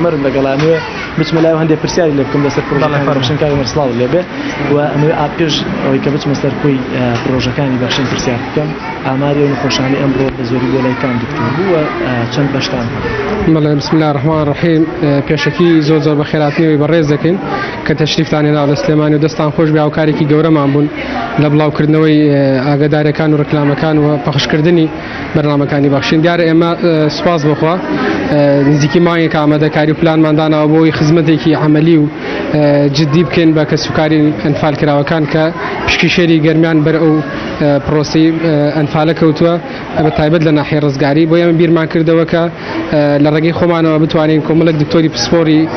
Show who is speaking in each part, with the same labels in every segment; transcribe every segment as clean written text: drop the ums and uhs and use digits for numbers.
Speaker 1: مرن لقلانه بسم الله وهندي برسالة لكم بس البروجكت بخشن كانوا مرسلاو اللي به وأنا أبيج أو يكبت مستر كوي بروجكت كاني بخشن برسالة كم أماري ونخشاني أمر بزوري ولا كان دكتور هو كم بشتان
Speaker 2: بسم الله الرحمن الرحيم بيشكي زور بخيراتني وبرز لكن كتشريف ثاني ناو السليماني ودستان خوش بيا وكاريكي جورا معبون لبلاو كردنوي أقدار كانوا ركلام كانوا وبخش كردني برنامج كاني بخشن ديار إما سباز بخوا نزيكي معي كعمدا كاري بلان ماندانا أبوي خدمتي عملي وجدي بكن بكسكاري أنفال كرا وكان كبشكيشري جرميان برأو بروسي أنفالك وتوا بتعبد لنا حير رزقاري بويا من بير ما كرده وكا لرجي خمانه وبتوانين كملك دكتوري بسفوري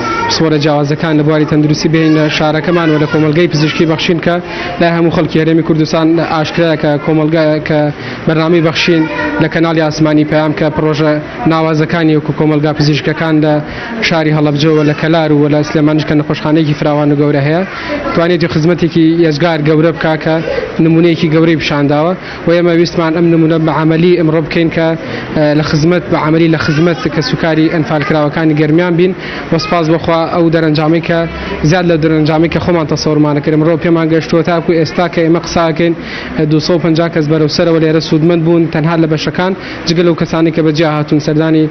Speaker 2: جواز كان لبواري تندرسي بين شارع كمان ولا كملجي بزشكي بخشين كا لها مخلكي هرمي كردستان عاشكرا كملجا كبرنامج بخشين لكنالي آسماني بيام كبروجة نواز كاني وكملجا بزشكا كان شاري هلا بجو ولا كلارو ولا سليمانش كان نخشخاني كي فراوان جورة هي تواني دي خدمتي كي يزجار جورة بكاكا نموني كي جورة بشان داوا ويما بيسمعن أمن منبع عملي امرب كين ك لخدمت بعملي لخدمت كسكري أنفال كرا وكان جرميان بين وسباز بخوا أو درنجامي ك زاد لدرنجامي كخمان تصور معنا كريم روبي ما جشتوا تاكو استاك مقصاكين دو صوفن جاكس برو ولا رسود من بون تنهال بشكان جقلوا كساني كبجاهاتون سرداني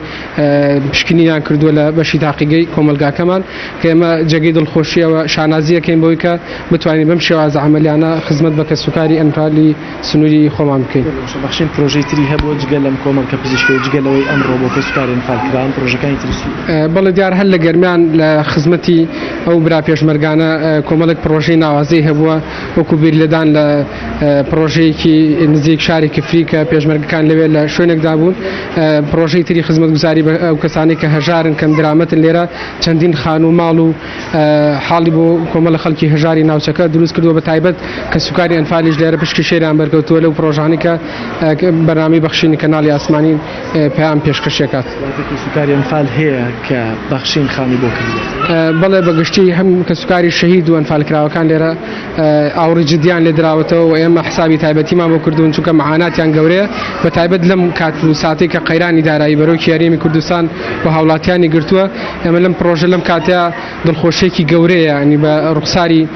Speaker 2: بشكنيان كردو ولا بشي تحقيقي كملجا كمان كما جديد الخوشية وشعنازية كين بويكا بتواني بمشي وعز عملي أنا خدمت بكسكري أنفالي سنوري خمام كين.
Speaker 1: بخشين بروجي تري هبوا جقلهم كومل كبزيشكو جقلوا أمر وبكسكري أنفال كلام بروجي كان يترسي.
Speaker 2: بل ديار هلا جرميان لخدمتي أو برافيش مرجانا كوملك بروجي نوازي هبوا وكبير لدان لبروجي كي نزيك شارك أفريقيا بيش مرجان لويل شو نقدابون بروجي تري خدمة جزاري أو كساني كهجار كم درامات الليرة چندين خانو مالو حالي بو كومل خلقي هجاري ناوچكا دروس كردو بتعيبت كسكري أنفالي جليرة بشكشير عم بركوتو له بروجاني ك برنامج بخشين كنالي آسماني پیام پیشکشیات.
Speaker 1: سکاری أنفال هي كبخشين خاني بوكري.
Speaker 2: بله بقشتي هم كسكري شهيد وأنفال كرا وكان لرا أور جديان لدراوته وإما حسابي تعبتي ما بكردون شو كمعانات يعني جورية بتعبد لم كاتلو ساعتي كقيراني داري بروك ياريمي كردستان وهولاتياني قرتوا أما لم بروج لم كاتيا دلخوشيكي جورية يعني برخصاري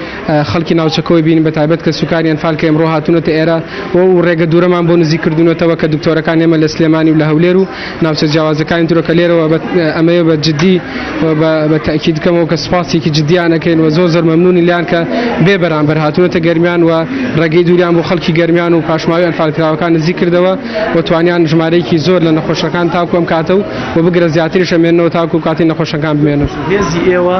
Speaker 2: خلقي ناوچكوي بين بتعبد كسكري أنفال كامروها تونة إيرا ورجع دورة ما بون ذكر دونه توا كدكتورة كان يمل السليماني ولا هوليرو نفس الجواز كان تروك ليرو أما بجدي وبالتأكيد كم كسفاسي كجدي أنا كين وزوزر ممنون اللي أنا كبيبر عم برهاتونه تجرميان ورجع دوري عم بخلقي جرميان وباشماوي أنفال كراو كان الذكر دوا وتوانيان جماري كي زور لنا خوش كان تاكو أم كاتو وبقرا زياتي شمينو تاكو كاتين نخوش كان بمينو.
Speaker 1: هذه إيوا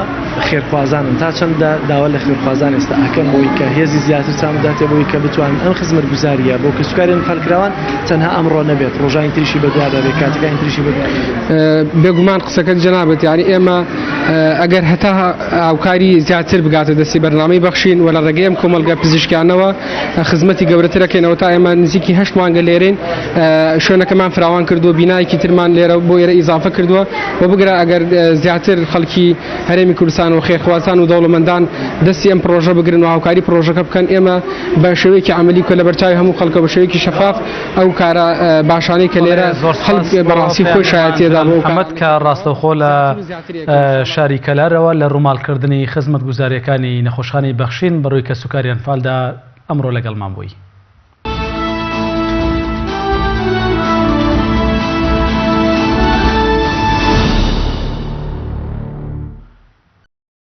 Speaker 1: خير خوازان أنت عشان دا ولا خير خوازان استأكم بويكا هذه زياتي سامدات بويكا بتوان أم خدمة جزارية بوك سكري أنفال كراوان تنها أمر نبيت رجاء تريشي بدوار بكاتك أنت تريشي بدوار.
Speaker 2: بيجمان قصك الجنابة يعني إما أجر هتها أو كاري زياتر بقاعد دسي برنامج بخشين ولا رجيم كمال جابزيش كأنوا خدمتي جبرتها كنا وتا إما نزيكي هشت مان قليرين شونا كمان فراوان كردو بناء كتير مان ليرة بوير إضافة كردوا وبقرا أجر زياتر خلقي هرمي كردستان وخير خواتان ودولة مندان دسي أم بروجة بقرن وهاو كاري بروجة كان إما بشويك عملي كل برتاي هم خلق بشويك شفاف أو كارا باشاني كليرة خلق براسي خوش حياتي دابو
Speaker 3: محمد كراستو خولا شارك لارا ولا رومال كردني خدمة جزارية كاني نخوشاني بخشين بروي كسكري أنفال دا أمره لقل مامبوي